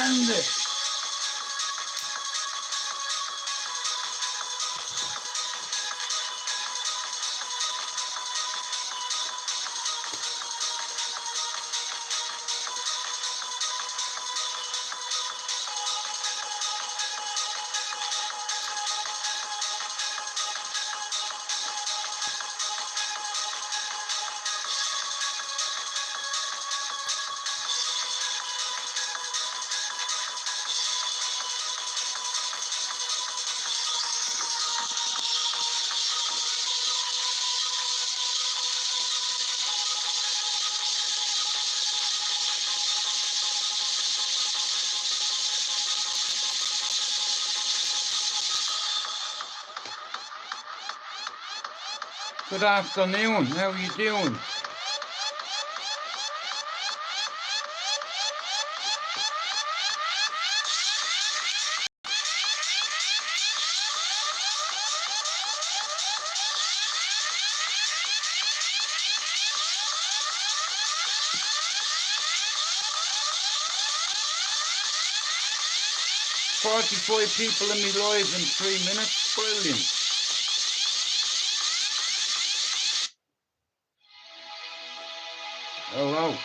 grande. Good afternoon, how are you doing? "45 people in me live in 3 minutes, brilliant." Hello.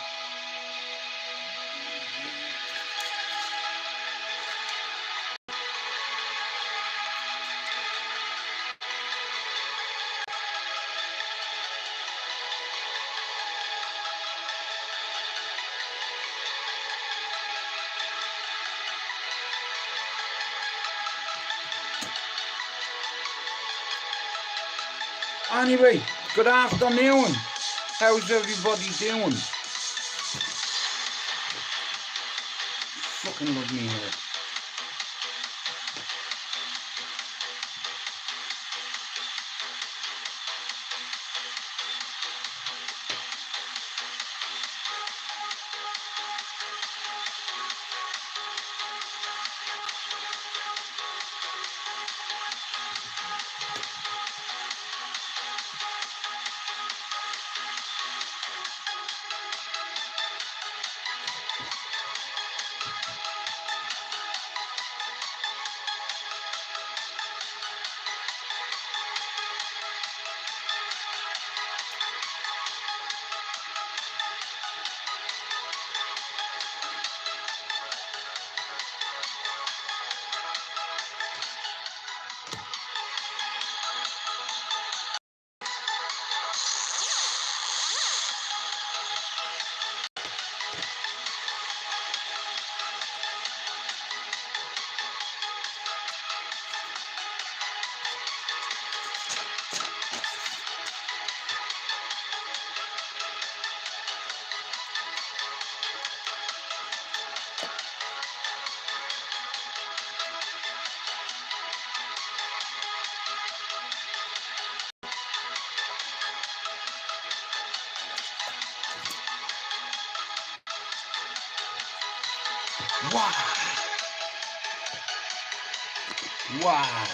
Anyway, good afternoon. How's everybody doing? Fucking love me here. Wow. Wow.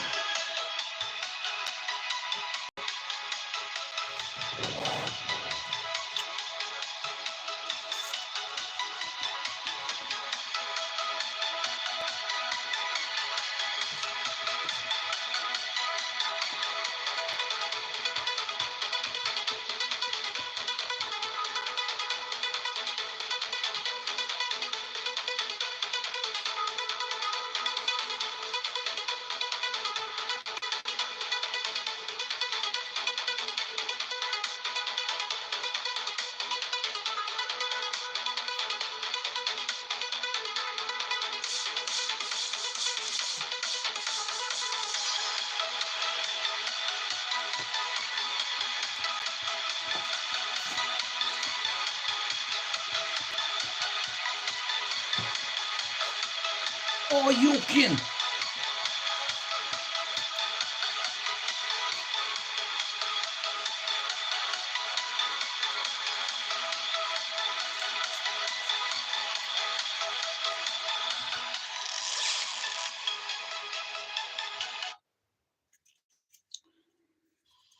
Oh, you can.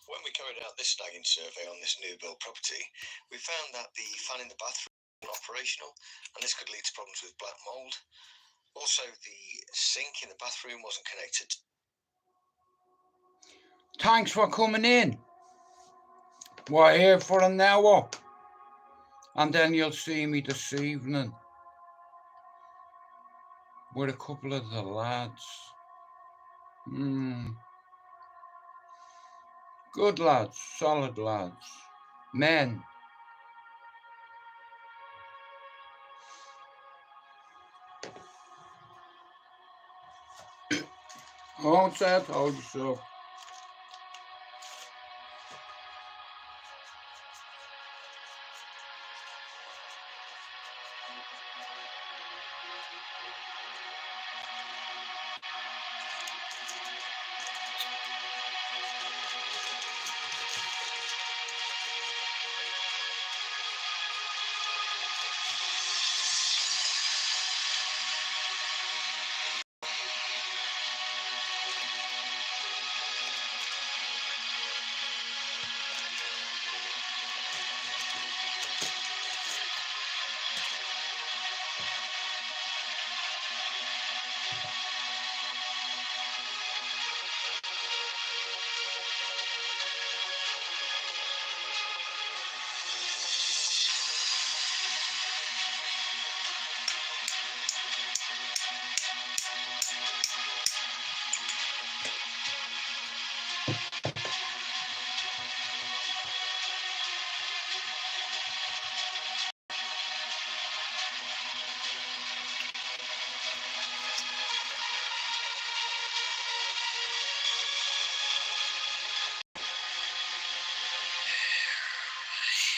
When we carried out this snagging survey on this new build property, we found that the fan in the bathroom was not operational, and this could lead to problems with black mould. Also, the sink in the bathroom wasn't connected. Thanks for coming in. We're here for an hour. And then you'll see me this evening with a couple of the lads. Good lads, solid lads. Men. Oh, say I told you so.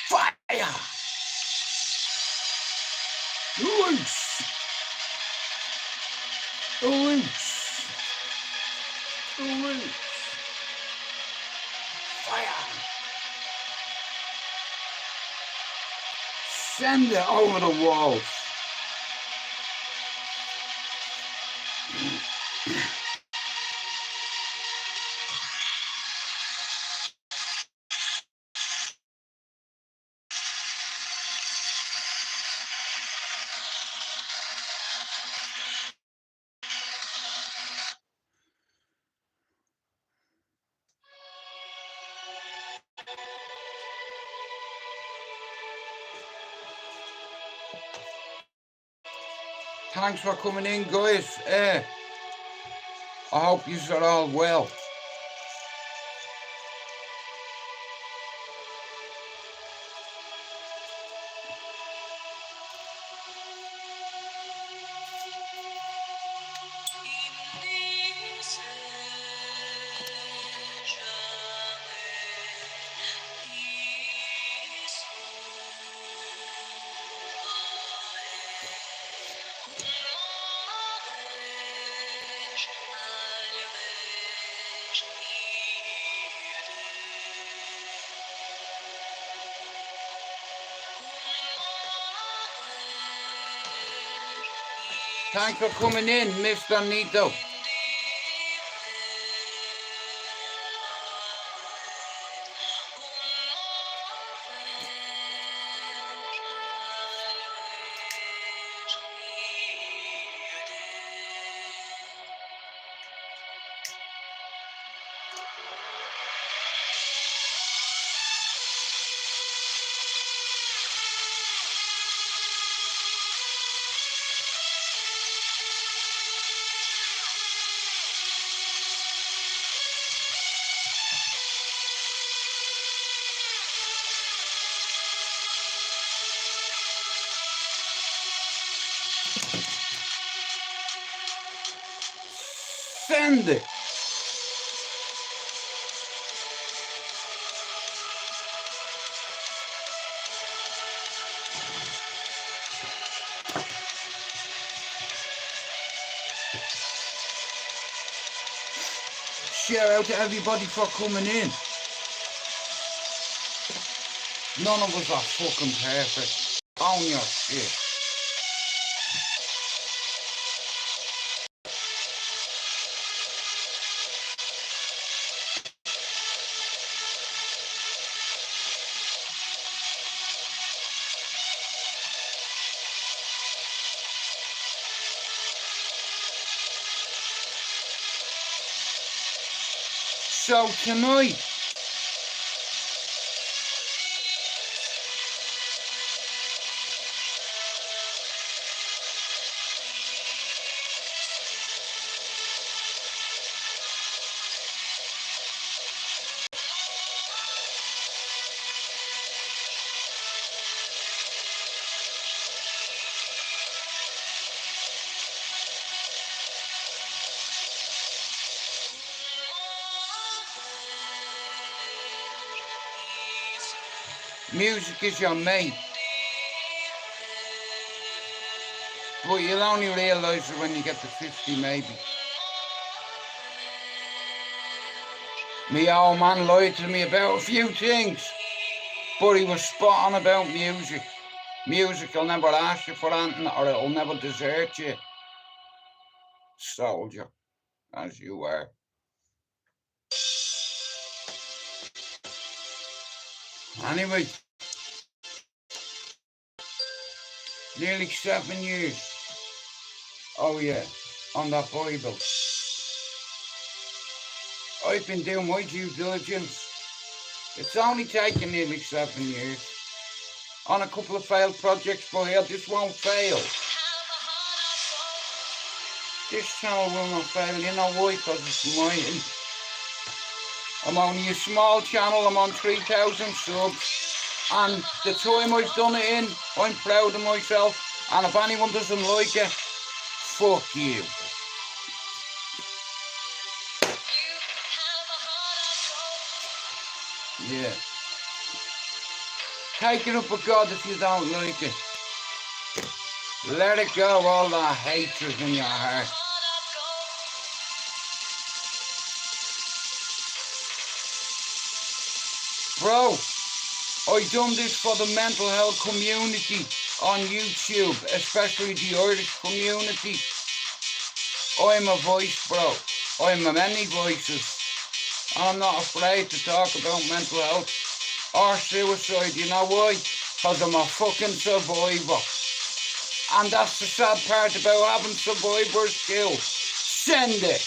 Fire! Loose! Loose! Loose! Fire! Send it over the walls. Thanks for coming in, guys. I hope you are all well. Thanks for coming in, Mr. Nito. Send it. Shout out to everybody for coming in. None of us are fucking perfect. Own your shit. So tonight, music is your mate. But you'll only realise it when you get to 50 maybe. Me old man lied to me about a few things, but he was spot on about music. Music will never ask you for anything, or it'll never desert you. Soldier, as you are. Anyway, nearly 7 years. Oh yeah, on that Bible. I've been doing my due diligence. It's only taken nearly 7 years. On a couple of failed projects, but here, this won't fail. This channel will not fail, you know why? Because it's mine. I'm only a small channel, I'm on 3,000 subs. And the time I've done it in, I'm proud of myself. And if anyone doesn't like it, fuck you. Yeah. Take it up with God if you don't like it. Let it go, all that hatred in your heart. Bro, I done this for the mental health community on YouTube, especially the Irish community. I'm a voice, bro. I'm a many voices. I'm not afraid to talk about mental health or suicide. You know why? Because I'm a fucking survivor. And that's the sad part about having survivor skills. Send it.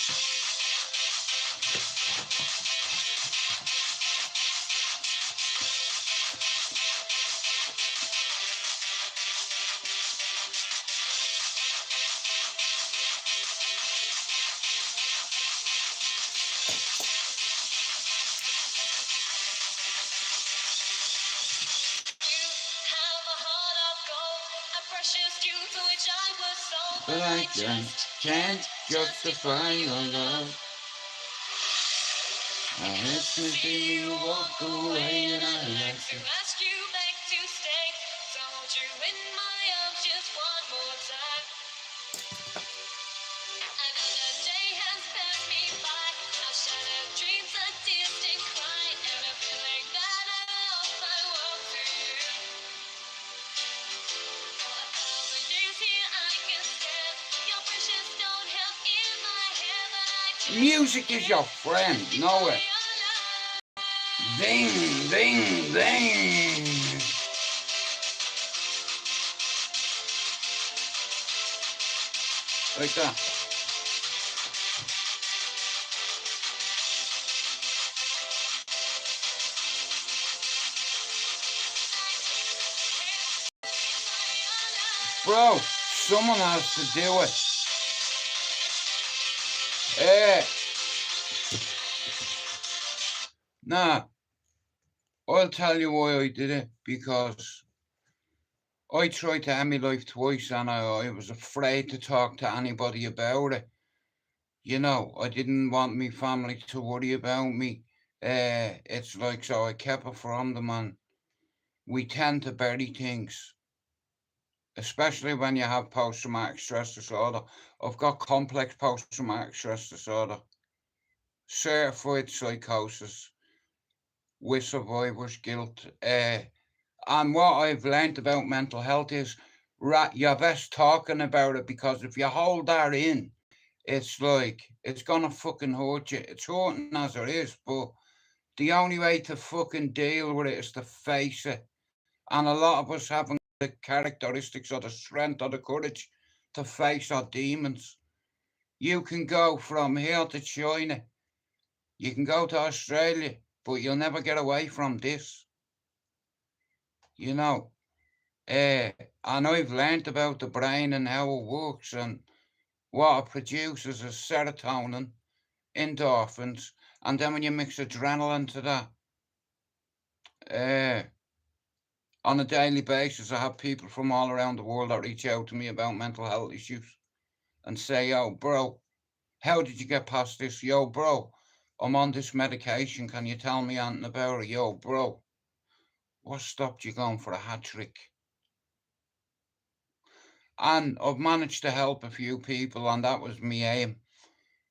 But I just can't justify your love. I ask me to you walk away and I like to ask you back to stay. Hold you in my arms just one more time. Another day has passed me by. I've shattered dreams, a distant cry, and a feeling that I lost my world to you. For 1,000 years here I can stand. Your precious don't help in my head, but I just music is your friend, know it. Ding, ding, ding. Like that. Bro, someone has to do it. Nah, I'll tell you why I did it. Because I tried to end my life twice and I was afraid to talk to anybody about it. You know, I didn't want my family to worry about me. It's like, so I kept it from them, and we tend to bury things. Especially when you have post-traumatic stress disorder. I've got complex post-traumatic stress disorder, certified psychosis with survivor's guilt. And what I've learned about mental health is you're best talking about it, because if you hold that in, it's like, it's gonna fucking hurt you. It's hurting as it is, but the only way to fucking deal with it is to face it. And a lot of us haven't the characteristics or the strength or the courage to face our demons. You can go from here to China You can go to Australia, but you'll never get away from this. You know, and I've learned about the brain and how it works and what it produces is serotonin, endorphins, and then when you mix adrenaline to that, on a daily basis, I have people from all around the world that reach out to me about mental health issues and say, yo, bro, how did you get past this? Yo, bro, I'm on this medication. Can you tell me anything about it? Yo, bro, what stopped you going for a hat trick? And I've managed to help a few people, and that was my aim.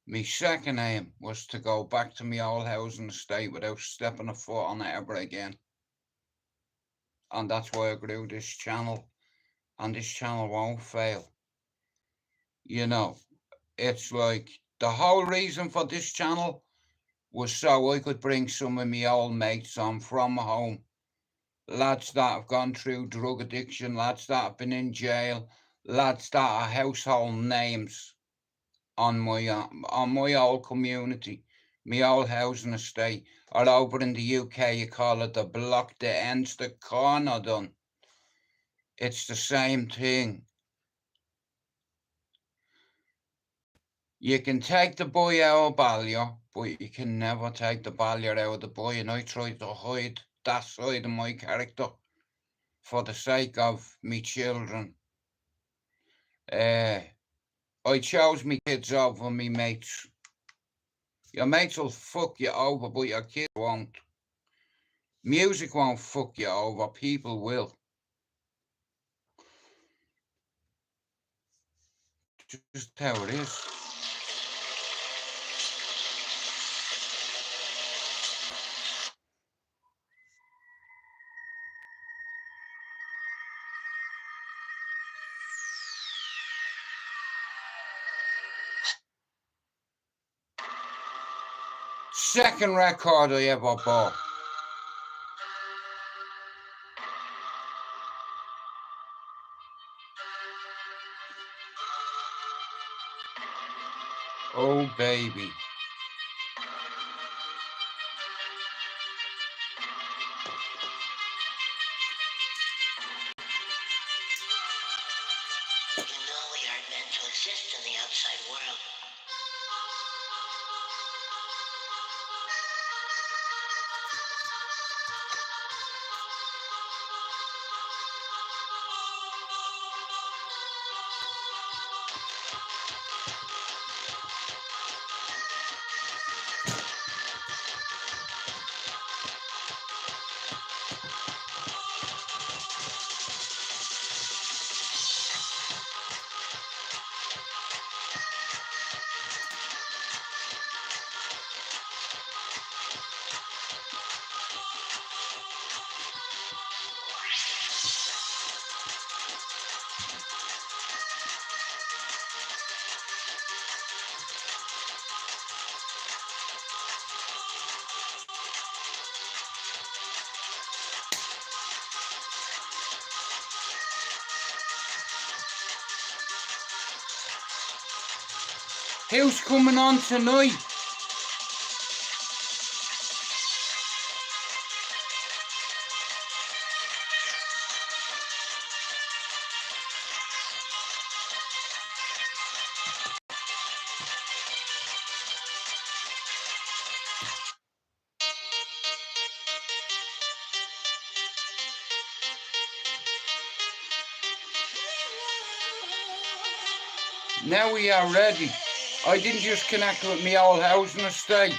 My second aim was to go back to my old housing estate without stepping a foot on it ever again. And that's why I grew this channel. And this channel won't fail. You know, it's like the whole reason for this channel was so I could bring some of my old mates on from home. Lads that have gone through drug addiction, lads that have been in jail, lads that are household names on my old community, my old housing estate, or over in the UK you call it the block that ends the corner done. It's the same thing. You can take the boy out of Ballier, but you can never take the Ballier out of the boy, and I tried to hide that side of my character for the sake of me children. I chose me kids over me mates. Your mates will fuck you over, but your kids won't. Music won't fuck you over, people will. Just how it is. Second record I ever bought. Oh, baby. We aren't meant to exist in the outside world. Who's coming on tonight? Now we are ready. I didn't just connect with me old housing estate.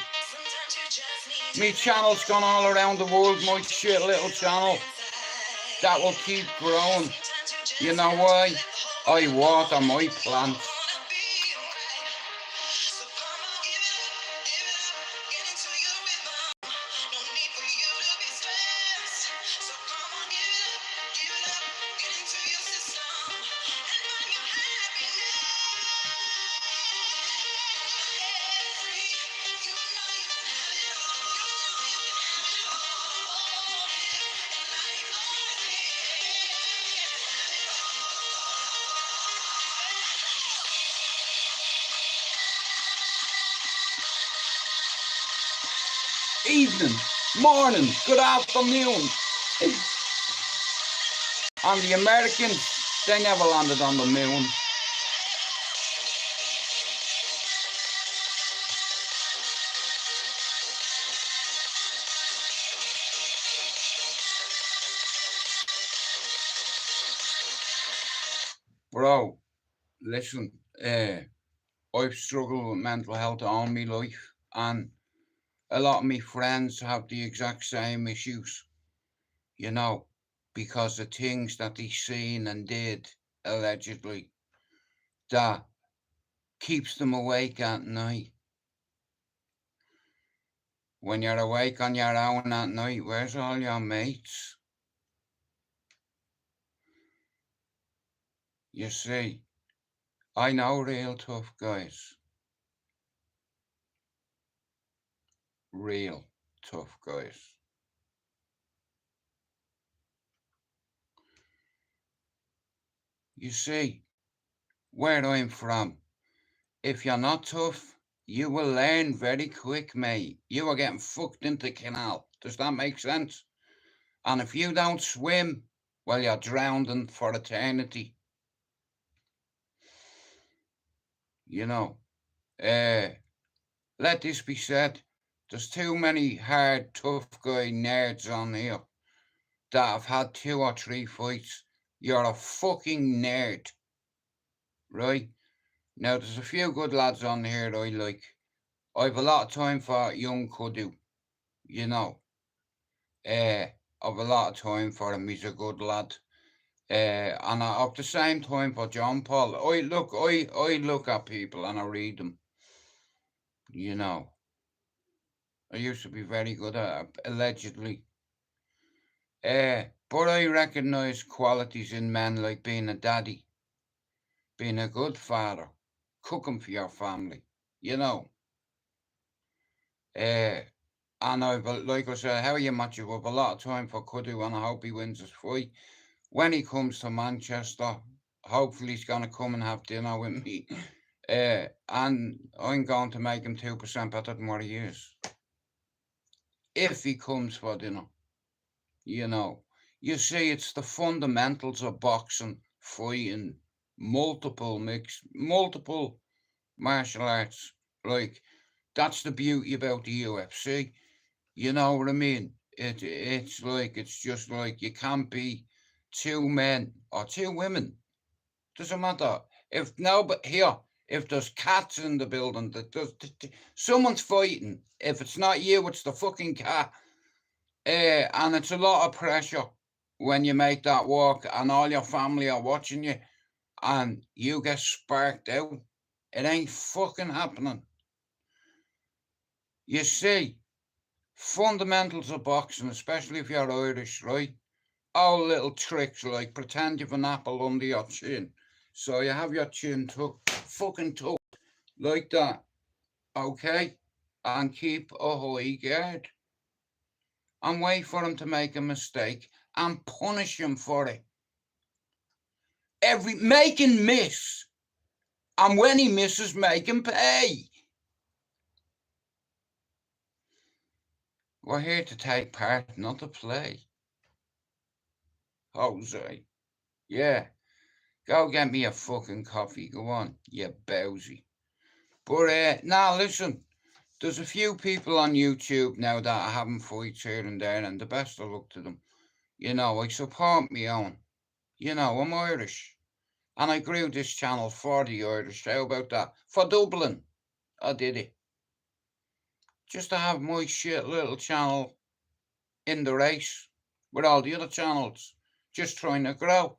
Me channel's gone all around the world, my shit little channel. That will keep growing. You know why? I water my plants. evening, morning, good afternoon. And the Americans, they never landed on the moon. Bro, listen, I've struggled with mental health all my life, and a lot of my friends have the exact same issues, you know, because of things that they seen and did, allegedly, that keeps them awake at night. When you're awake on your own at night, where's all your mates? You see, I know real tough guys. Real tough guys. You see, where I'm from, if you're not tough, you will learn very quick, mate. You are getting fucked into canal. Does that make sense? And if you don't swim, well, you're drowning for eternity. You know, let this be said. There's too many hard, tough guy nerds on here that have had 2 or 3 fights. You're a fucking nerd. Right? Now, there's a few good lads on here I like. I've a lot of time for young Kudu, you know. I've a lot of time for him. He's a good lad. And at the same time for John Paul, I look at people and I read them. You know, I used to be very good at it, allegedly. But I recognise qualities in men like being a daddy, being a good father, cooking for your family, you know. And like I said, how you match you up a lot of time for Kudu, and I hope he wins his fight. When he comes to Manchester, hopefully he's going to come and have dinner with me. And I'm going to make him 2% better than what he is. If he comes for dinner, you know. You see, it's the fundamentals of boxing, fighting, multiple martial arts. Like, that's the beauty about the UFC. You know what I mean? It's just like you can't be 2 men or 2 women. Doesn't matter. If there's cats in the building, someone's fighting. If it's not you, it's the fucking cat. And it's a lot of pressure when you make that walk and all your family are watching you and you get sparked out. It ain't fucking happening. You see, fundamentals of boxing, especially if you're Irish, right? All little tricks like pretend you've an apple under your chin. So you have your chin fucking tucked like that, okay? And keep a high guard. And wait for him to make a mistake and punish him for it. Make him miss. And when he misses, make him pay. We're here to take part, not to play. Jose. Yeah. Go get me a fucking coffee. Go on, you bowsy. But now listen, there's a few people on YouTube now that are having fights here and there, and the best of luck to them. You know, I support me own. You know, I'm Irish. And I grew this channel for the Irish. How about that? For Dublin, I did it. Just to have my shit little channel in the race with all the other channels. Just trying to grow.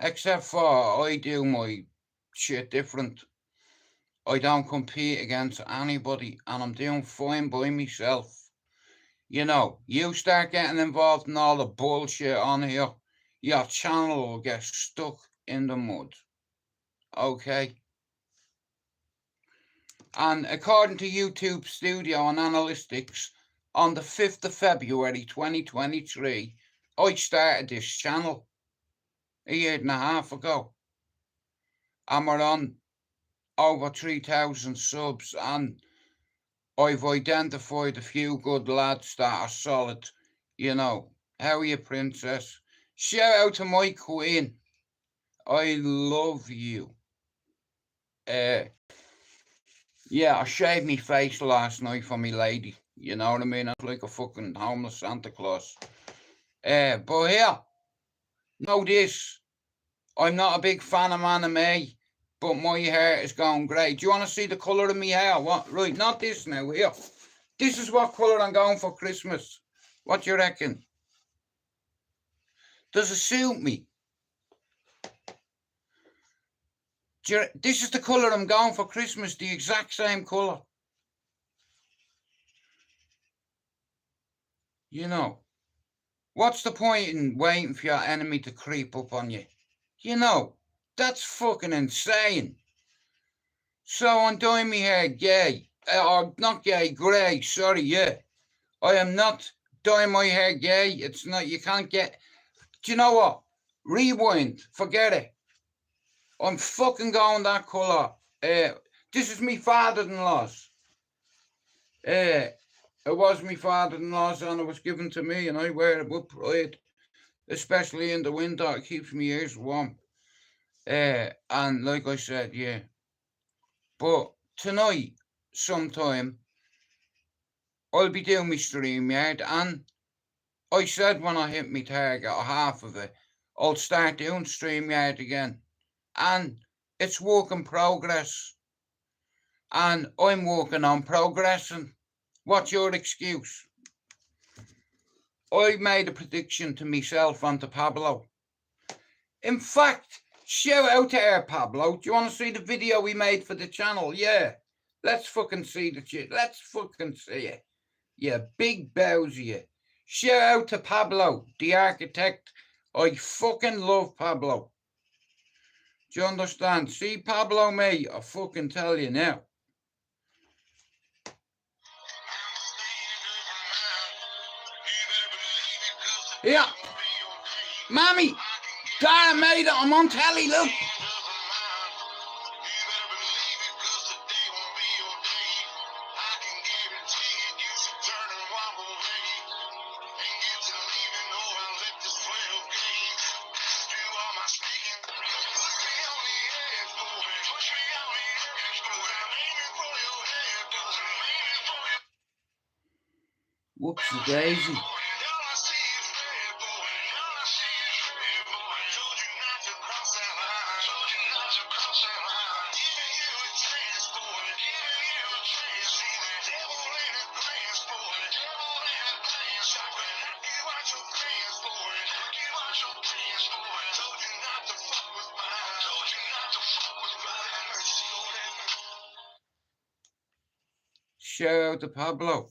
Except for I do my shit different. I don't compete against anybody and I'm doing fine by myself. You know, you start getting involved in all the bullshit on here, your channel will get stuck in the mud. Okay? And according to YouTube Studio and Analytics, on the 5th of February 2023, I started this channel a year and a half ago. And we're on over 3,000 subs, and I've identified a few good lads that are solid, you know. How are you, princess? Shout out to my queen. I love you. Yeah, I shaved me face last night for me lady. You know what I mean? I was like a fucking homeless Santa Claus. But here, know this. I'm not a big fan of anime, but my hair is going grey. Do you want to see the colour of my hair? What? Right, not this now, here. This is what colour I'm going for Christmas. What do you reckon? Does it suit me? This is the colour I'm going for Christmas, the exact same colour. You know, what's the point in waiting for your enemy to creep up on you? You know, that's fucking insane. So I'm dyeing my hair gay. Or not gay, grey, sorry, yeah. I am not dyeing my hair gay. It's not, you can't get... Do you know what? Rewind, forget it. I'm fucking going that colour. This is me father-in-law's. It was me father-in-law's and it was given to me and I wear it with pride. Especially in the winter, it keeps me ears warm. And like I said, yeah. But tonight, sometime, I'll be doing my StreamYard and I said when I hit my target, or half of it, I'll start doing StreamYard again. And it's work in progress. And I'm working on progressing. What's your excuse? I made a prediction to myself and to Pablo. In fact, shout out to our Pablo. Do you want to see the video we made for the channel? Yeah. Let's fucking see the shit. Let's fucking see it. Yeah, big Bowsy. Shout out to Pablo, the architect. I fucking love Pablo. Do you understand? See Pablo, mate? I fucking tell you now. Yeah. Mommy, Dad, mate, I'm on telly, look. Whoopsie daisy. Shout out to Pablo.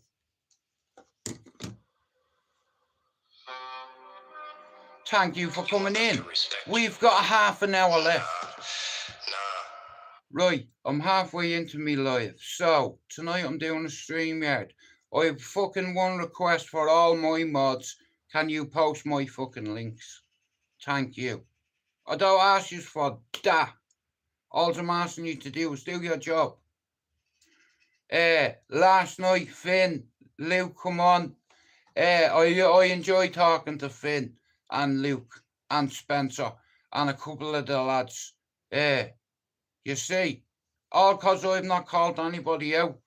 Thank you for coming in. We've got half an hour left. Right, I'm halfway into me live. So, tonight I'm doing a StreamYard. I have fucking one request for all my mods. Can you post my fucking links? Thank you. I don't ask you for that. All I'm asking you to do is do your job. Last night, Finn, Luke, come on. I enjoy talking to Finn and Luke and Spencer and a couple of the lads. You see, all because I've not called anybody out.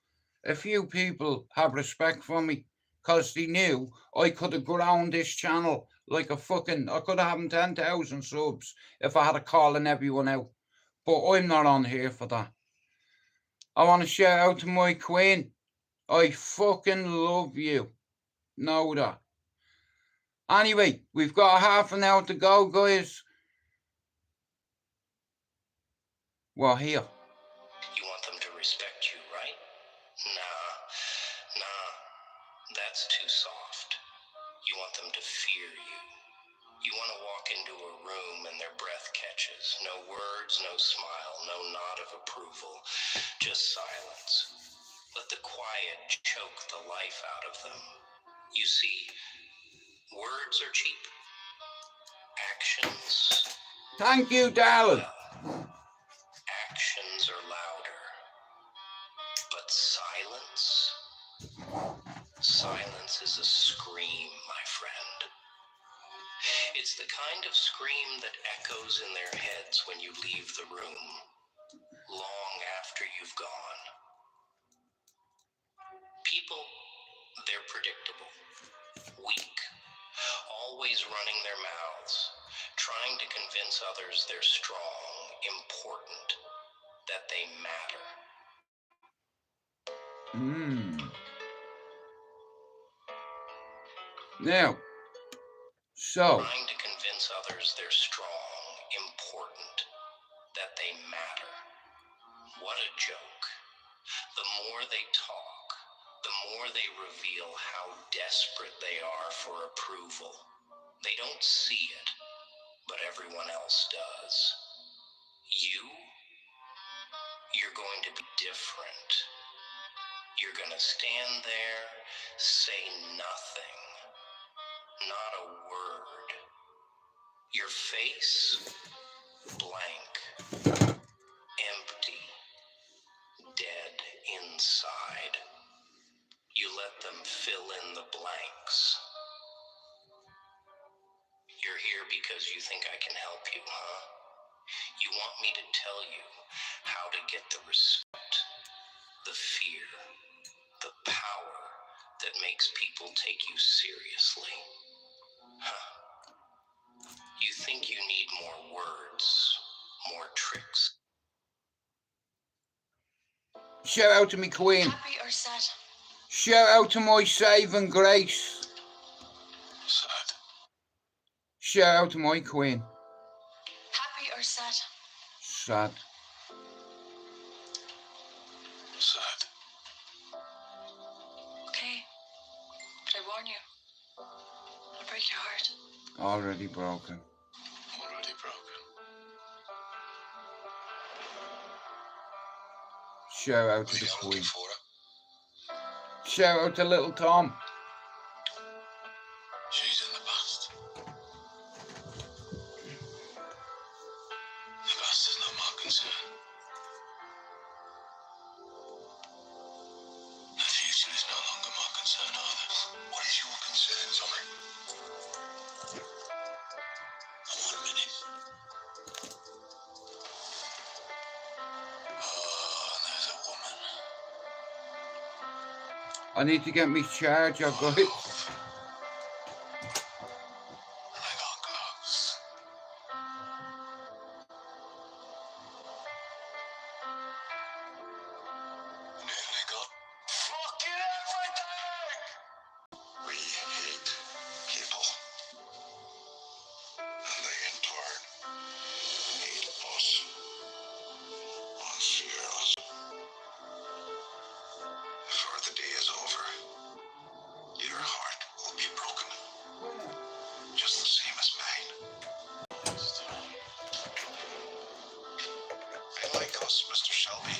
A few people have respect for me because they knew I could have grown this channel like a fucking... I could have 10,000 subs if I had a calling everyone out. But I'm not on here for that. I want to shout out to my queen. I fucking love you. Know that. Anyway, we've got half an hour to go, guys. Well, here. You want them to respect you, right? Nah, that's too soft. You want them to fear you. You want to walk into a room and their breath catches. No words, no smile, no nod of approval, just silence. Let the quiet choke the life out of them. You see, words are cheap. Actions... Thank you, darling. Well, actions are louder. But silence scream, my friend. It's the kind of scream that echoes in their heads when you leave the room, long after you've gone. People, they're predictable, weak, always running their mouths, trying to convince others they're strong, important, that they matter. Now, so Trying to convince others they're strong, important, that they matter. What a joke. The more they talk, the more they reveal how desperate they are for approval. They don't see it, but everyone else does. You're going to be different. You're going to stand there, say nothing, not a word. Your face, blank, empty, dead inside. You let them fill in the blanks. You're here because you think I can help you, huh? You want me to tell you how to get the respect, the fear, the power that makes people take you seriously. Huh. You think you need more words, more tricks. shout out to me queen. Happy or sad? Shout out to my saving grace. Sad. Shout out to my queen. Happy or sad? Sad. Sad. Okay. But I warn you, I'll break your heart. Already broken. Already broken. Shout out to the queen. Shout out to little Tom. She's in the past. The past is not my concern. The future is no longer my concern either. What is your concern, Tommy? I want a minute. Oh, there's a woman. I need to get me charger, guys. And I got close. Nearly got fucking everything! We hate people. And they in turn hate us. Unfearless. Before the day is over, your heart will be broken. Just the same as mine. They like us, Mr. Shelby.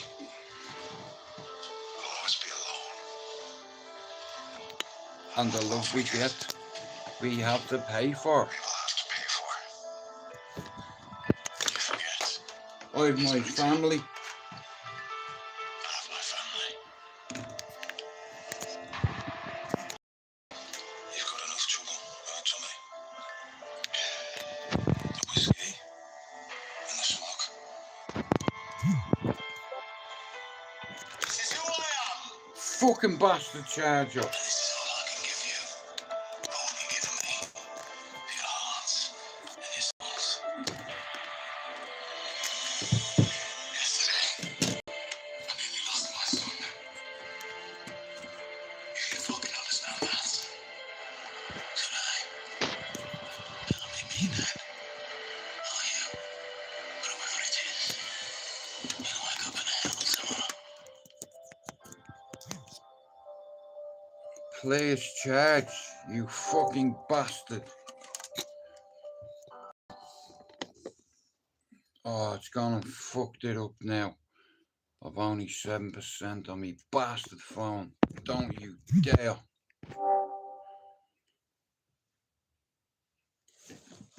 We'll always be alone. And the love we get, we have to pay for. We will have to pay for. You forget. I have my family. I have my family. You've got enough trouble, Tommy. The whiskey and the smoke. This is who I am. Fucking bastard charger. And this is all I can give you. All you've given me. For your hearts and your souls. Yesterday, I nearly lost my son. You can fucking understand that. Could I? That'll make me dead. Are you? But whoever it is, you'll wake up in hell tomorrow. Please charge, you fucking bastard. Oh, it's gone and fucked it up now. I've only 7% on me bastard phone. Don't you dare.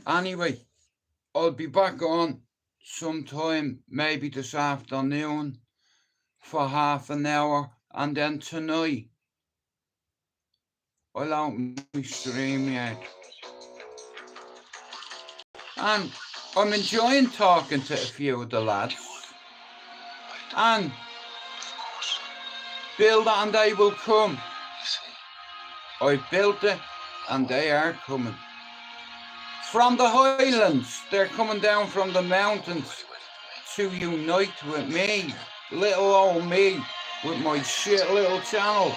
Anyway, I'll be back on sometime, maybe this afternoon, for half an hour, and then tonight I'll open my stream yet. And I'm enjoying talking to a few of the lads. And build it and they will come. I built it and they are coming. From the highlands, they're coming down from the mountains to unite with me, little old me, with my shit little channel.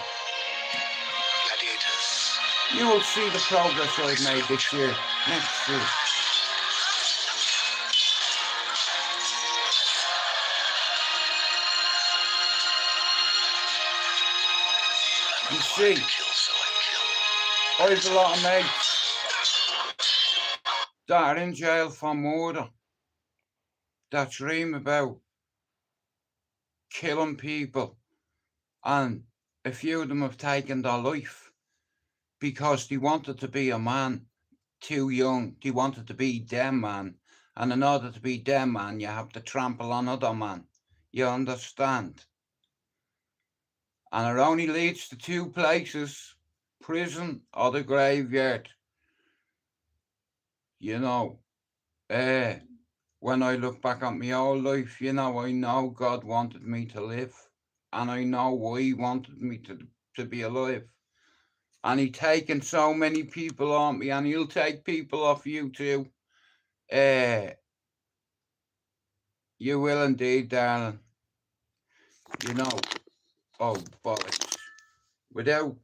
You will see the progress I've made this year, next year. You see, I've a lot of mates that are in jail for murder, that dream about killing people, and a few of them have taken their life because they wanted to be a man too young. They wanted to be them man, and in order to be them man, you have to trample on other man. You understand? And it only leads to two places, prison or the graveyard. You know, when I look back at my whole life, you know, I know God wanted me to live, and I know why He wanted me to be alive. And He's taken so many people off me, and He'll take people off you too. You will indeed, darling. You know, oh, bollocks. Without,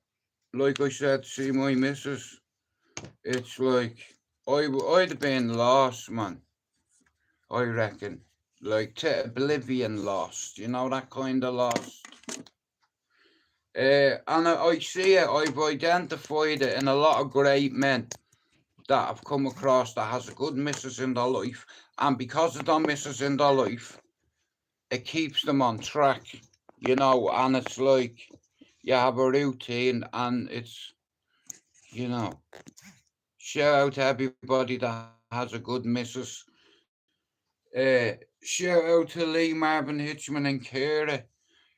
like I said, see my missus, it's like, I'd have been lost, man. I reckon. Like, to oblivion lost. You know, that kind of lost. And I see it, I've identified it in a lot of great men that I've come across that has a good missus in their life. And because of their missus in their life, it keeps them on track, you know, and it's like you have a routine, and it's, you know, shout out to everybody that has a good missus. Shout out to Lee Marvin Hitchman and Kira.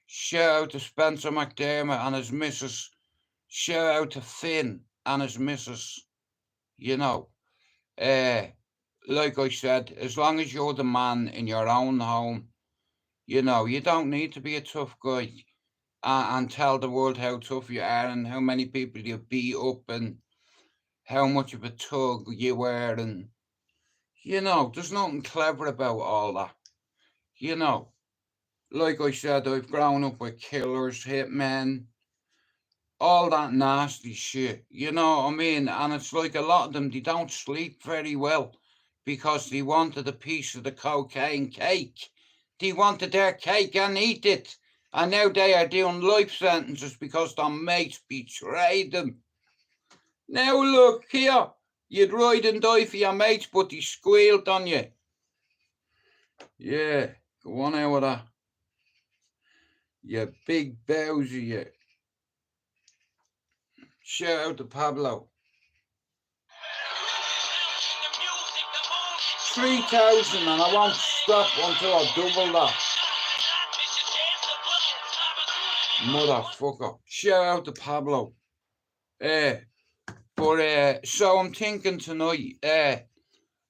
Shout out to Spencer McDermott and his missus. Shout out to Finn and his missus. You know, like I said, as long as you're the man in your own home, you know, you don't need to be a tough guy and tell the world how tough you are and how many people you beat up and how much of a tug you were. And, you know, there's nothing clever about all that. You know, like I said, I've grown up with killers, hitmen, all that nasty shit. You know what I mean? And it's like a lot of them, they don't sleep very well because they wanted a piece of the cocaine cake. They wanted their cake and eat it. And now they are doing life sentences because their mates betrayed them. Now look here, you'd ride and die for your mates, but they squealed on you. Yeah, go on out with that. You big Bowser, you. Shout out to Pablo. 3,000 and I won't stop until I double that. Motherfucker. Shout out to Pablo. So I'm thinking tonight,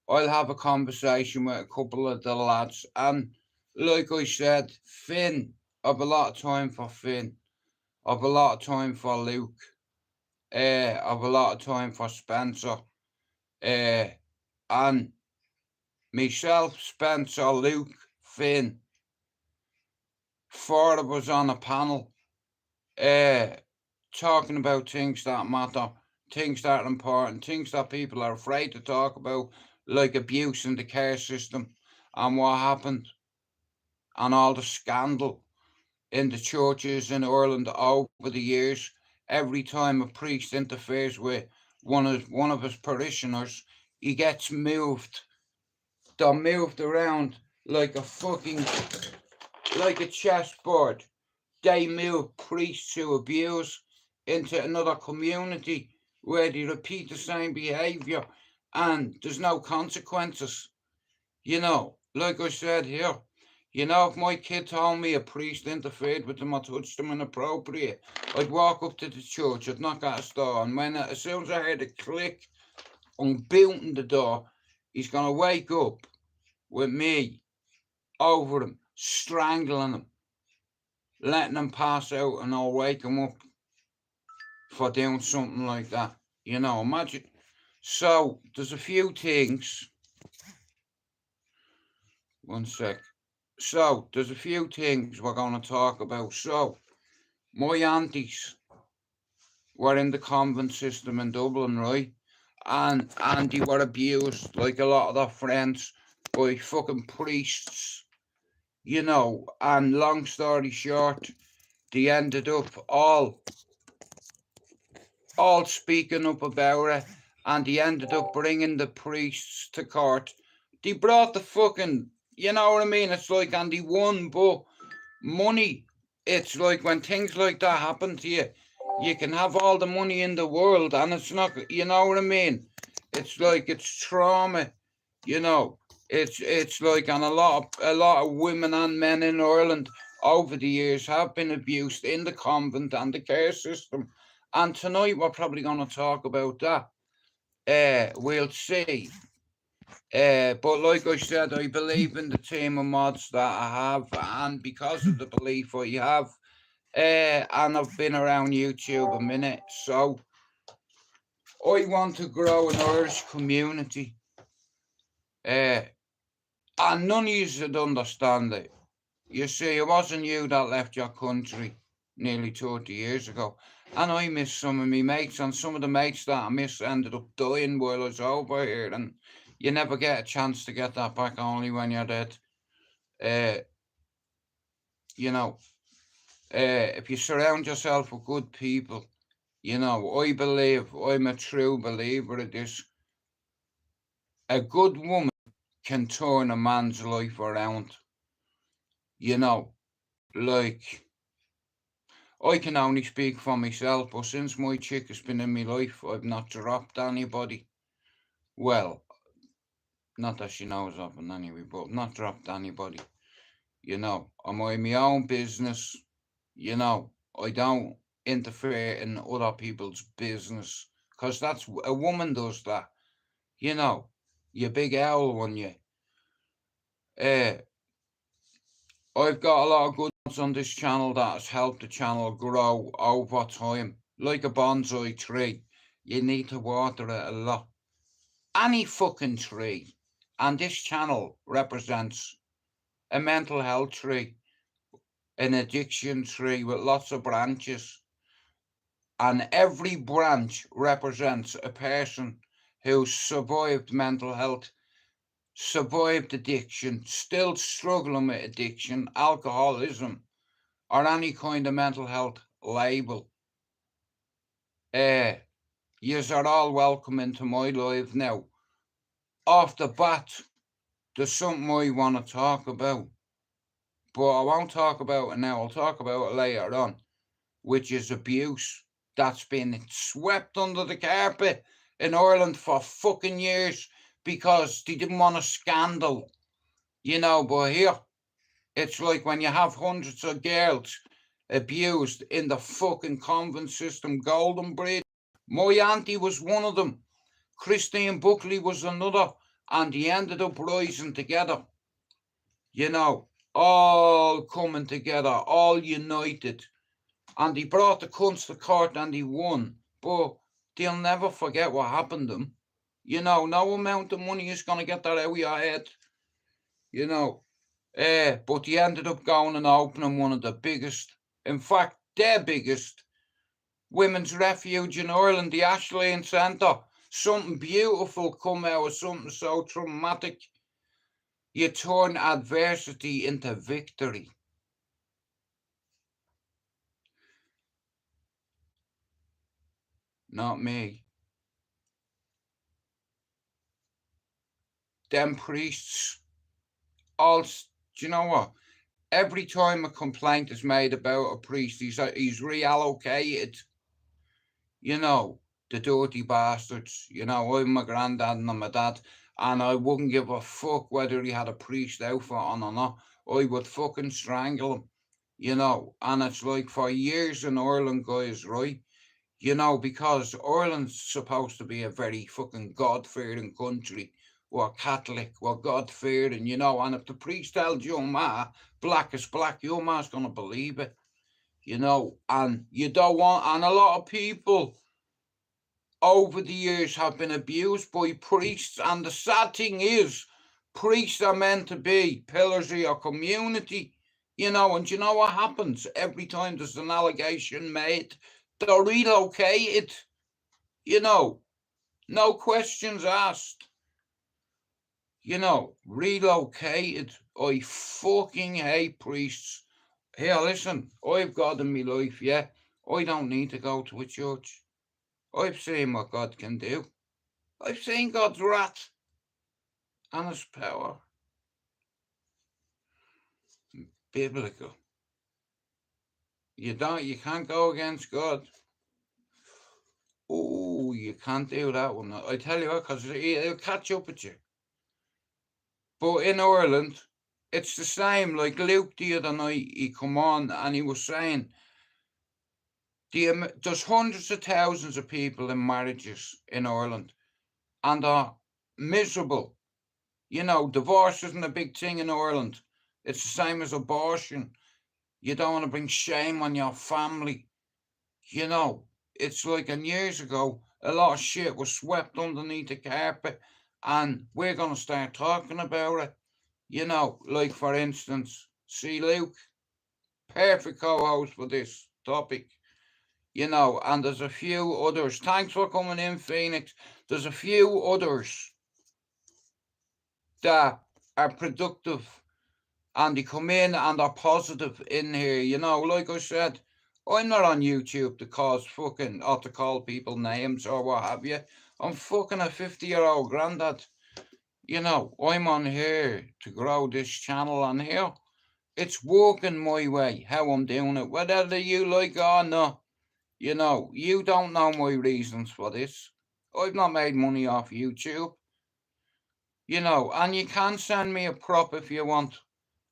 I'll have a conversation with a couple of the lads, and like I said, Finn, I've a lot of time for Finn. I've a lot of time for Luke. I've a lot of time for Spencer. And myself, Spencer, Luke, Finn. 4 of us on a panel, talking about things that matter, things that are important, things that people are afraid to talk about, like abuse in the care system and what happened, and all the scandal in the churches in Ireland over the years. Every time a priest interferes with one of his parishioners, he gets moved. They're moved around like a chessboard. They move priests who abuse into another community where they repeat the same behaviour and there's no consequences. You know, like I said here, You know, if my kid told me a priest interfered with them or touched them inappropriate, I'd walk up to the church, I'd knock at his door, and as soon as I heard a click on booting the door, he's going to wake up with me over him, strangling him, letting him pass out, and I'll wake him up for doing something like that. You know, imagine. So, there's a few things. One sec. So, there's a few things we're going to talk about. So, my aunties were in the convent system in Dublin, right? And they were abused, like a lot of their friends, by fucking priests, you know. And long story short, they ended up all speaking up about it, and they ended up bringing the priests to court. They brought the fucking, you know what I mean? It's like, and they won, but money, it's like when things like that happen to you, you can have all the money in the world, and it's not, you know what I mean? It's like, it's trauma, you know. It's like, and a lot of women and men in Ireland over the years have been abused in the convent and the care system. And tonight we're probably going to talk about that. We'll see. But like I said, I believe in the team of mods that I have, and because of the belief I have, and I've been around YouTube a minute, so I want to grow an Irish community. And none of you should understand it. You see, it wasn't you that left your country nearly 30 years ago. And I miss some of my mates, and some of the mates that I miss ended up dying while I was over here. And you never get a chance to get that back, only when you're dead. You know, if you surround yourself with good people, you know, I believe, I'm a true believer of this. A good woman can turn a man's life around. You know, like, I can only speak for myself, but since my chick has been in my life, I've not dropped anybody. Well, not that she knows of it anyway, but not dropped anybody. You know, I'm in my own business. You know, I don't interfere in other people's business, because that's, a woman does that. You know, you big owl when you. I've got a lot of good on this channel that has helped the channel grow over time. Like a bonsai tree, you need to water it a lot. Any fucking tree. And this channel represents a mental health tree, an addiction tree with lots of branches. And every branch represents a person who survived mental health, survived addiction, still struggling with addiction, alcoholism, or any kind of mental health label. Yous are all welcome into my life now. Off the bat, there's something I want to talk about, but I won't talk about it now. I'll talk about it later on, which is abuse that's been swept under the carpet in Ireland for fucking years because they didn't want a scandal, you know. But here, it's like when you have hundreds of girls abused in the fucking convent system, Golden Bridge. My auntie was one of them. Christine Buckley was another, and they ended up rising together. You know, all coming together, all united. And they brought the cunts to court and they won. But they'll never forget what happened to them. You know, no amount of money is going to get that out of your head. You know, but they ended up going and opening one of the biggest, in fact, their biggest women's refuge in Ireland, the Ashland Centre. Something beautiful come out of something so traumatic. You turn adversity into victory. Not me. Them priests, all, do you know what? Every time a complaint is made about a priest, he's reallocated. You know, the dirty bastards. You know, I'm my granddad and I'm my dad, and I wouldn't give a fuck whether he had a priest outfit on or not. I would fucking strangle him, you know. And it's like for years in Ireland, guys, right? You know, because Ireland's supposed to be a very fucking God-fearing country. We're Catholic, we're God-fearing, you know, and if the priest tells your ma black is black, your ma's gonna believe it, you know, and you don't want, and a lot of people over the years have been abused by priests, and the sad thing is, priests are meant to be pillars of your community, you know, and you know what happens every time there's an allegation made? They're relocated, you know, no questions asked, you know, relocated. I fucking hate priests. Here, listen, I've God in my life, yeah. I don't need to go to a church. I've seen what God can do. I've seen God's wrath and his power. Biblical. You can't go against God. Oh, you can't do that one. I tell you what, because he'll catch up with you. But in Ireland, it's the same. Like Luke the other night, he come on and he was saying, there's hundreds of thousands of people in marriages in Ireland and are miserable. You know, divorce isn't a big thing in Ireland. It's the same as abortion. You don't want to bring shame on your family. You know, it's like, and years ago, a lot of shit was swept underneath the carpet, and we're going to start talking about it. You know, like for instance, see Luke, perfect co-host for this topic. You know, and there's a few others. Thanks for coming in, Phoenix. There's a few others that are productive and they come in and are positive in here. You know, like I said, I'm not on YouTube to cause fucking, or to call people names or what have you. I'm fucking a 50-year-old granddad. You know, I'm on here to grow this channel on here. It's working my way, how I'm doing it, whether you like it or not. You know, you don't know my reasons for this. I've not made money off YouTube. You know, and you can send me a prop if you want.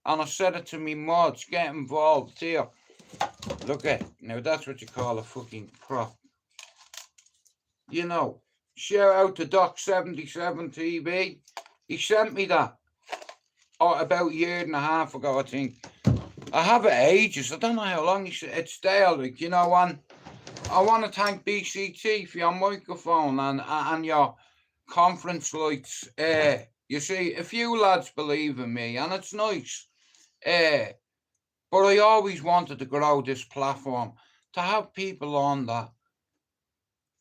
And I said it to me mods, get involved here. Look at, now that's what you call a fucking prop. You know, shout out to Doc77 TV. He sent me that about a year and a half ago, I think. I have it ages. I don't know how long it's there, like, you know, and I want to thank BCT for your microphone and your conference lights. You see, a few lads believe in me, and it's nice. But I always wanted to grow this platform to have people on that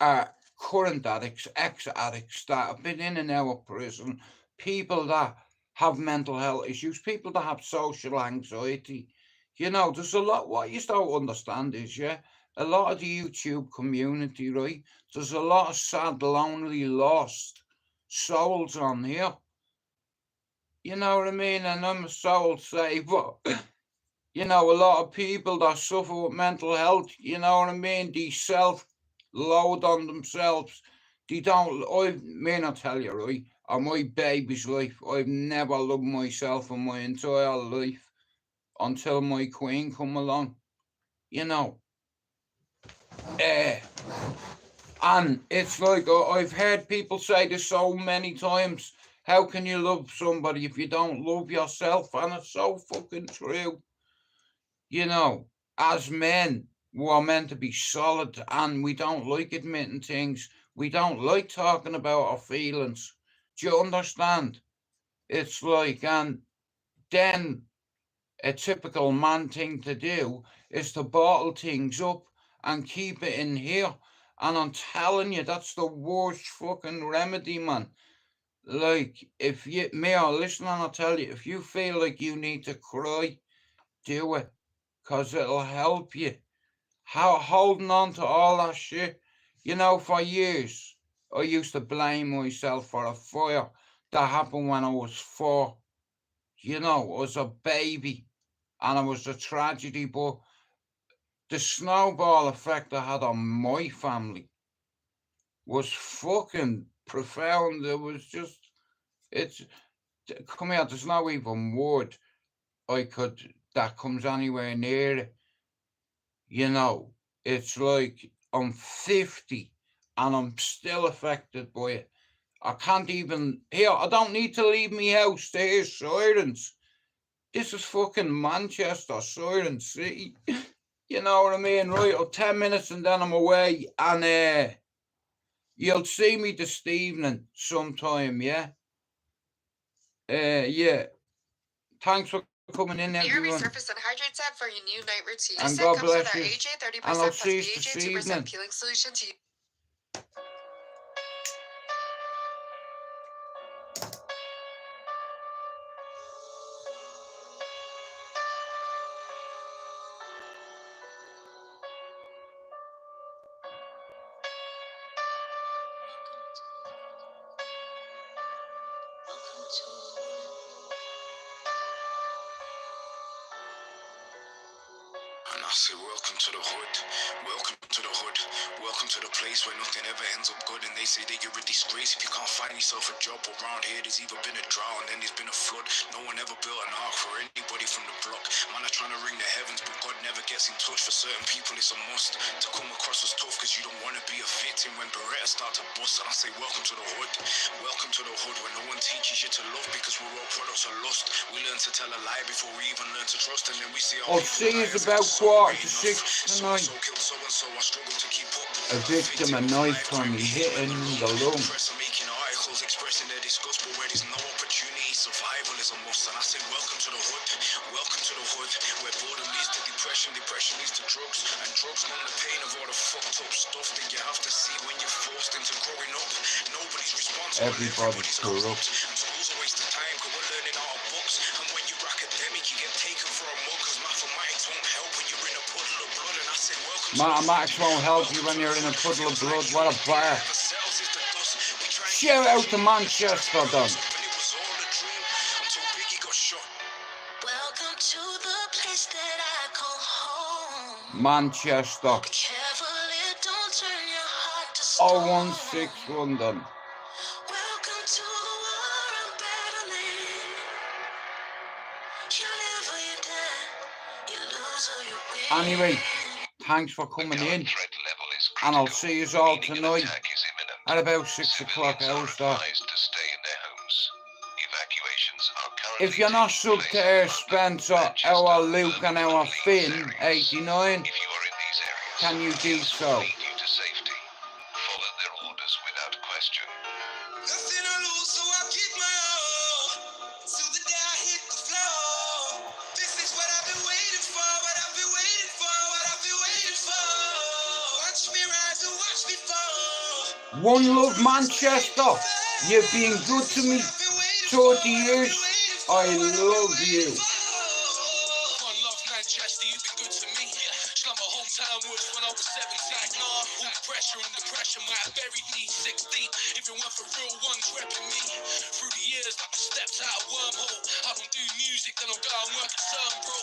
are current addicts, ex-addicts that have been in and out of prison, people that have mental health issues, people that have social anxiety. You know, there's a lot, what you don't understand is, yeah, a lot of the YouTube community, right, there's a lot of sad, lonely, lost souls on here. You know what I mean? And I'm a soul saver. You know, a lot of people that suffer with mental health, you know what I mean? They self-load on themselves. They don't, I may not tell you, right? On my baby's life, I've never loved myself in my entire life until my queen come along, you know. And it's like, I've heard people say this so many times, how can you love somebody if you don't love yourself? And it's so fucking true. You know, as men, we're meant to be solid and we don't like admitting things. We don't like talking about our feelings. Do you understand? It's like, and then a typical man thing to do is to bottle things up and keep it in here. And I'm telling you, that's the worst fucking remedy, man. Like, if you, me or listening, I'll tell you, if you feel like you need to cry, do it. Because it'll help you. How holding on to all that shit. You know, for years, I used to blame myself for a fire that happened when I was 4. You know, I was a baby and it was a tragedy, but the snowball effect I had on my family was fucking profound. It was just, it's, come here, there's no even word that comes anywhere near it. You know, it's like I'm 50 and I'm still affected by it. I can't even hear, I don't need to leave my house to hear sirens. This is fucking Manchester, Siren City. You know what I mean? Right, 10 minutes and then I'm away. And you'll see me this evening sometime, yeah? Yeah. Thanks for coming in, everyone. Resurface and hydrate set for your new night routine. And God bless you. And I'll see you this evening. Peeling solution to And I say, welcome to the hood, welcome to the hood, welcome to the place where nothing ever ends up good. And they say that you're a disgrace if you can't find yourself a job. Around here there's either been a drought and then there's been a flood. No one ever built an ark for anybody from the block. Man are trying to ring the heavens, but God never gets in touch. For certain people it's a must to come across as tough, cause you don't want to be a victim when Berettas start to bust. And I say, welcome to the hood, welcome to the hood, where no one teaches you to love, because we're all products of lust. We learn to tell a lie before we even learn to trust, and then we see I'll see you about 5:45 tonight. A victim, a knife from me hitting the lung. Expressing their disgust, but where there's no opportunity, survival is a must. And I say, welcome to the hood, welcome to the hood, where boredom leads to depression, depression leads to drugs, and drugs numb the pain of all the fucked up stuff that you have to see when you're forced into growing up. Nobody's responsible, everybody's corrupt. And school's a waste of time, cause we're learning out of books. And when you're academic, you get taken for a mug, cause mathematics won't help when you're in a puddle of blood. And I say, welcome. Mathematics won't help you when you're in a puddle of blood. What a bar. Shout out to Manchester, then. Welcome to the place that I call home. Manchester. Be careful, it don't turn your heart to stone. 0161, then. Welcome to the war I'm battling. You live or you die, you lose or you win. Anyway, thanks for coming in. And I'll see you all tonight at about 6 o'clock our start. If you're not subbed to our Spencer, our Luke and our Finn 89, can you do so? One love, Manchester. You've been good to me 30 years. I love you. One love, Manchester, you've been good to me. Slum my hometown was when I was 17. All the pressure and depression might have buried me 6 deep. If it weren't for real ones repping me through the years, like I stepped out a wormhole. I don't do music, then I'll go and work at CERN, bro.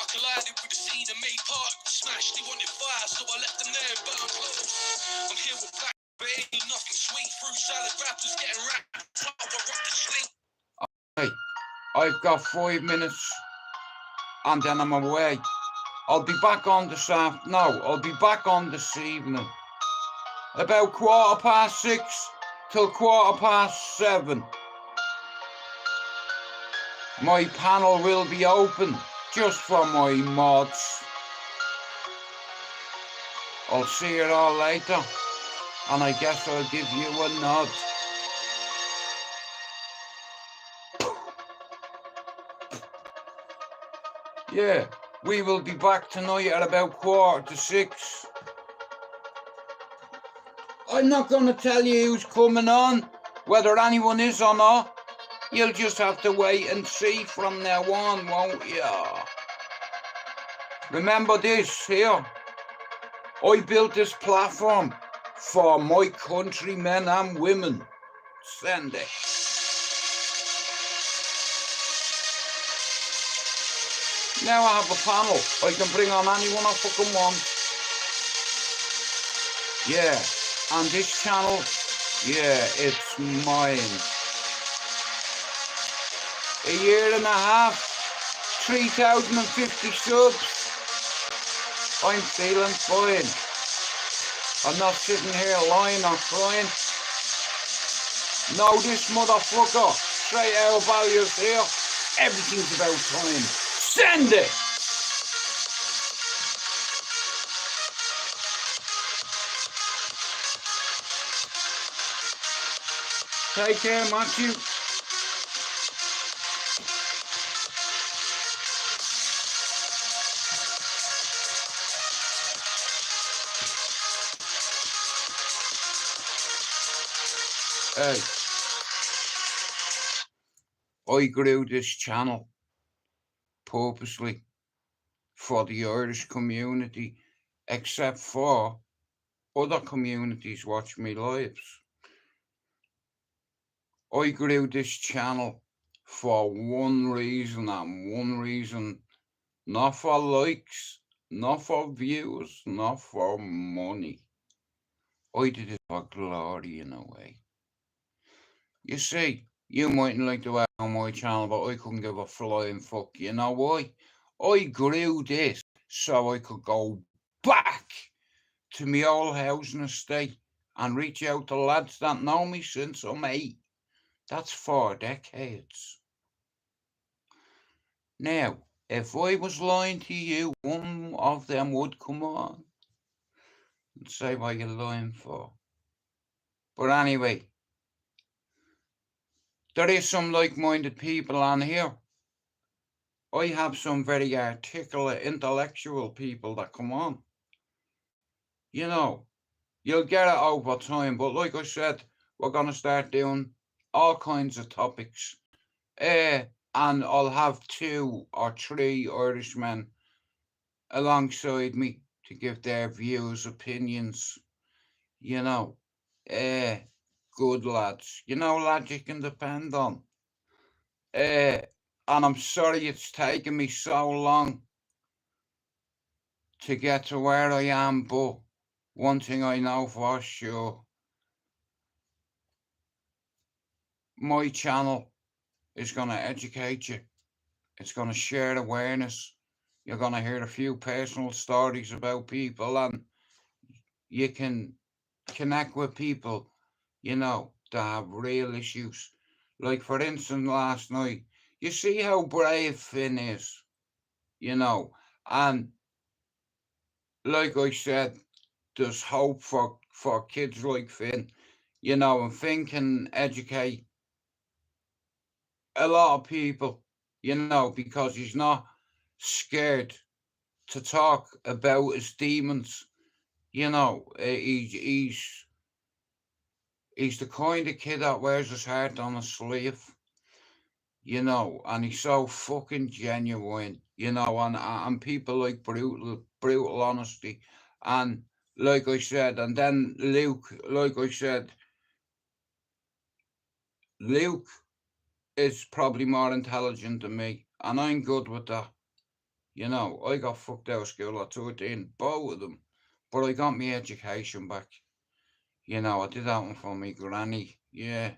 I collided with the scene and made particles smashed. They wanted fire, so I left them there and burned clothes. I'm here with black. But ain't nothing sweet. Fruit salad rappers getting wrapped. Hey, I've got 5 minutes and then I'm away. I'll be back on this afternoon. No, I'll be back on this evening. About 6:15 till 7:15. My panel will be open just for my mods. I'll see you all later. And I guess I'll give you a nod. Yeah, we will be back tonight at about 6:15. I'm not going to tell you who's coming on, whether anyone is or not. You'll just have to wait and see from now on, won't you? Remember this here. I built this platform for my countrymen and women. Send it. Now I have a panel. I can bring on anyone I fucking want. Yeah. And this channel, yeah, it's mine. A year and a half, 3,050 subs. I'm feeling fine. I'm not sitting here lying or crying. No, this motherfucker, STRAIGHTOUTTABALLYER's here. Everything's about time. Send it! Take care, Matthew. Hey, I grew this channel purposely for the Irish community, except for other communities watch me lives. I grew this channel for one reason and one reason, not for likes, not for views, not for money. I did it for glory in a way. You see, you mightn't like the way on my channel, but I couldn't give a flying fuck. You know why? I grew this so I could go back to my old housing estate and reach out to lads that know me since I'm 8. That's 4 decades. Now, if I was lying to you, one of them would come on and say what you're lying for. But anyway, there is some like-minded people on here. I have some very articulate, intellectual people that come on. You know, you'll get it over time, but like I said, we're going to start doing all kinds of topics. And I'll have 2 or 3 Irishmen alongside me to give their views, opinions, you know. Good lads. You know, lads you can depend on. And I'm sorry it's taken me so long to get to where I am, but one thing I know for sure, my channel is going to educate you. It's going to share awareness. You're going to hear a few personal stories about people, and you can connect with people, you know, that have real issues. Like, for instance, last night, you see how brave Finn is, you know, and like I said, there's hope for kids like Finn, you know, and Finn can educate a lot of people, you know, because he's not scared to talk about his demons, you know. He's the kind of kid that wears his heart on his sleeve, you know, and he's so fucking genuine, you know, and people like brutal honesty. And like I said, and then Luke, like I said, Luke is probably more intelligent than me, and I'm good with that. You know, I got fucked out of school at 13, both of them, but I got my education back. You know, I did that one for me granny. Yeah,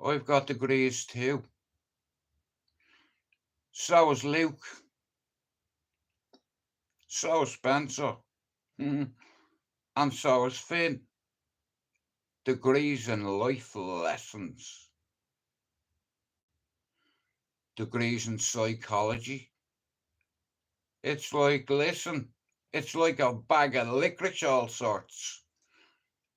I've got degrees too. So is Luke. So is Spencer. And so is Finn. Degrees in life lessons. Degrees in psychology. It's like, listen, it's like a bag of licorice, all sorts.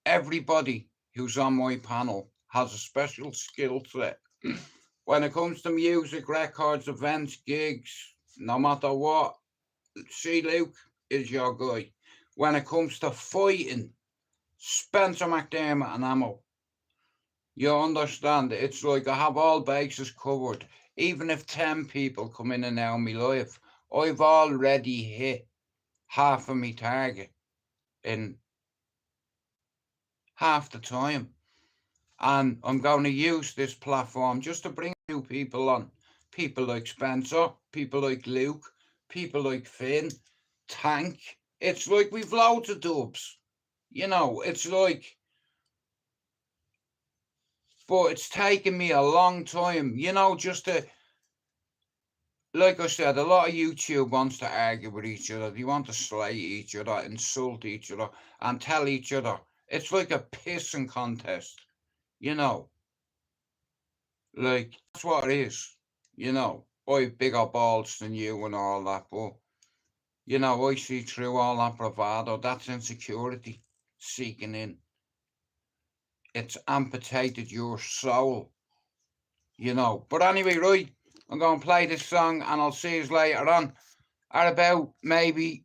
Everybody who's on my panel has a special skill set. When it comes to music, records, events, gigs, no matter what, see, Luke is your guy. When it comes to fighting, Spencer McDermott and ammo. You understand? It's like I have all bases covered. Even if 10 people come in and out of my life, I've already hit half of my target in half the time. And I'm going to use this platform just to bring new people on. People like Spencer, people like Luke, people like Finn, Tank. It's like we've loads of dubs. You know, it's like, but it's taken me a long time, you know, just to, like I said, a lot of YouTube wants to argue with each other. They want to slay each other, insult each other, and tell each other. It's like a pissing contest, you know. Like, that's what it is, you know. I've bigger balls than you and all that, but, you know, I see through all that bravado. That's insecurity seeking in. It's amputated your soul, you know. But anyway, right, I'm going to play this song and I'll see you later on at about maybe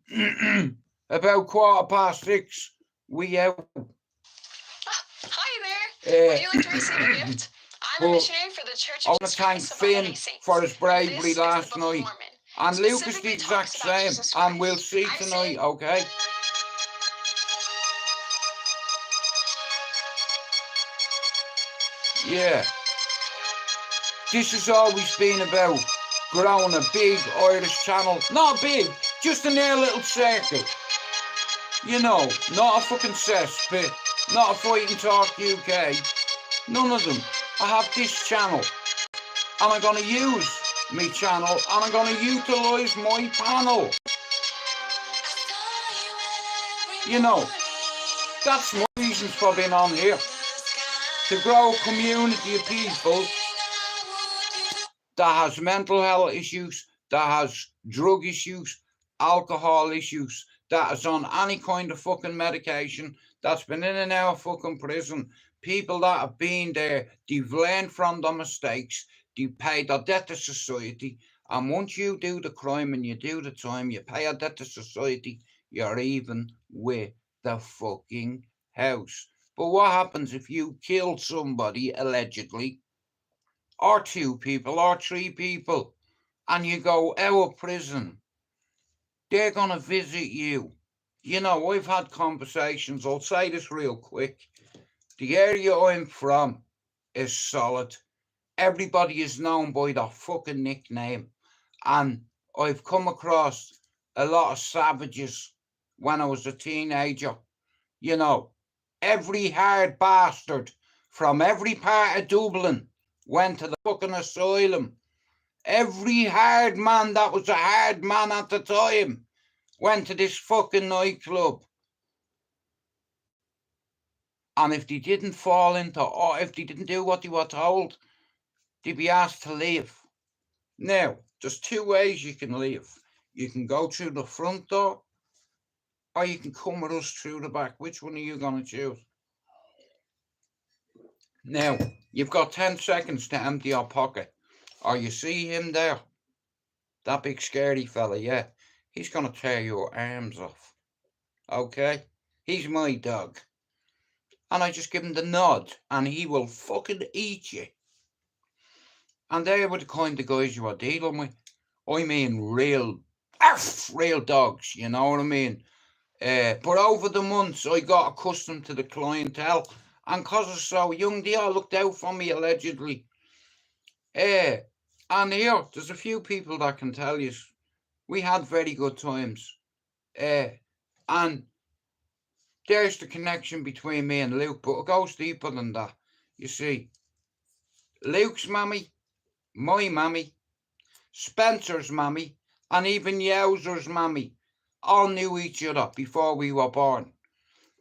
about 6:15. We out. Hi there. Would you like to receive a gift? I'm a But missionary for the Church I of want to Jesus thank Christ of Finn Latter-day Saints. for his bravery This is the last Book of night. Mormon. And Luke is the Specifically exact talks about same. Jesus And we'll Christ. see I'm tonight, saying, okay? Yeah. This has always been about growing a big Irish channel. Not big, just in their little circle. You know, not a fucking cesspit, not a Fighting Talk UK. None of them. I have this channel. And I'm going to use my channel and I'm going to utilise my panel. You know, that's my reasons for being on here. To grow a community of people that has mental health issues, that has drug issues, alcohol issues, that is on any kind of fucking medication, that's been in and out of fucking prison, people that have been there, they've learned from their mistakes, they pay their debt to society, and once you do the crime and you do the time, you pay a debt to society, you're even with the fucking house. But what happens if you kill somebody, allegedly, or 2 people, or 3 people, and you go out of prison? They're going to visit you. You know, I've had conversations, I'll say this real quick. The area I'm from is solid. Everybody is known by their fucking nickname. And I've come across a lot of savages when I was a teenager. You know, every hard bastard from every part of Dublin went to the fucking asylum. Every hard man that was a hard man at the time went to this fucking nightclub. And if they didn't fall into, or if they didn't do what they were told, they'd be asked to leave. Now, there's 2 ways you can leave. You can go through the front door, or you can come with us through the back. Which one are you going to choose? Now, you've got 10 seconds to empty your pocket. Or you see him there? That big scary fella, yeah. He's going to tear your arms off. Okay? He's my dog. And I just give him the nod, and he will fucking eat you. And they were the kind of guys you are dealing with. I mean, real dogs, you know what I mean? But over the months, I got accustomed to the clientele. And because I was so young, they all looked out for me, allegedly. And here, there's a few people that can tell you, we had very good times. And there's the connection between me and Luke, but it goes deeper than that. You see, Luke's mammy, my mammy, Spencer's mammy, and even Yowzer's mammy all knew each other before we were born.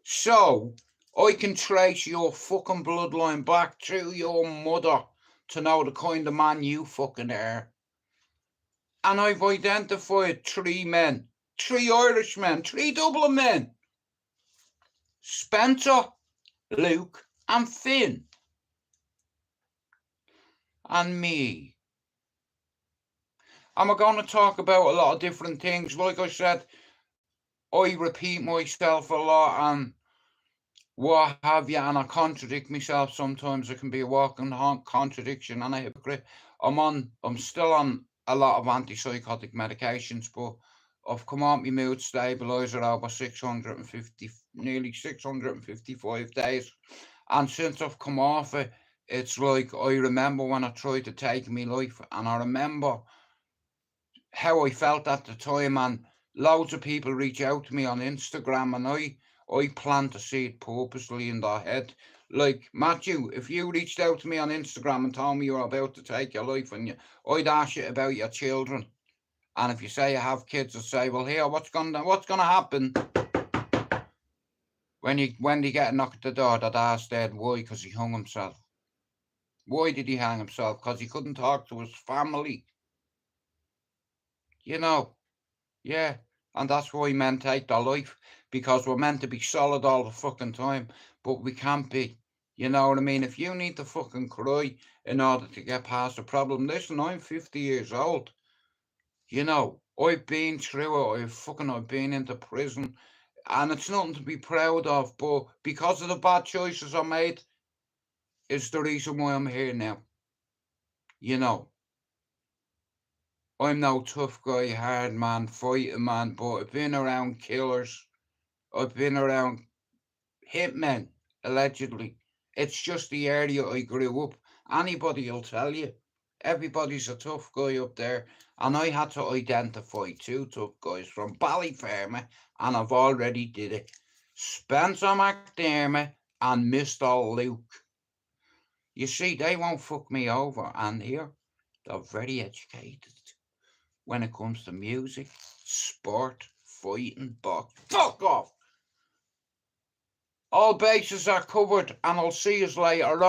So, I can trace your fucking bloodline back through your mother to know the kind of man you fucking are. And I've identified 3 men, 3 Irishmen, 3 Dublin men. Spencer, Luke, and Finn. And me. And we're going to talk about a lot of different things. Like I said, I repeat myself a lot and what have you, and I contradict myself sometimes. I can be a walking contradiction and a hypocrite. I'm still on a lot of antipsychotic medications, but I've come on my mood stabilizer over 650, nearly 655 days. And since I've come off it, it's like I remember when I tried to take my life, and I remember how I felt at the time, and loads of people reach out to me on Instagram, and I plant the seed purposely in their head. Like, Matthew, if you reached out to me on Instagram and told me you're about to take your life, and I'd ask you about your children. And if you say you have kids, I'd say, well, here, what's gonna happen when they get a knock at the door? That ass dead. Why? Because he hung himself. Why did he hang himself? Because he couldn't talk to his family. You know, yeah. And that's why men take their life, because we're meant to be solid all the fucking time, but we can't be. You know what I mean? If you need to fucking cry in order to get past the problem, listen, I'm 50 years old. You know, I've been through it. I've been into prison, and it's nothing to be proud of, but because of the bad choices I made, is the reason why I'm here now. You know, I'm no tough guy, hard man, fighting man, but I've been around killers. I've been around hitmen, allegedly. It's just the area I grew up. Anybody will tell you. Everybody's a tough guy up there. And I had to identify 2 tough guys from Ballyfermot, and I've already did it. Spencer McDermott and Mr. Luke. You see, they won't fuck me over. And here, they're very educated when it comes to music, sport, fighting, box. Fuck off! All bases are covered, and I'll see you later on.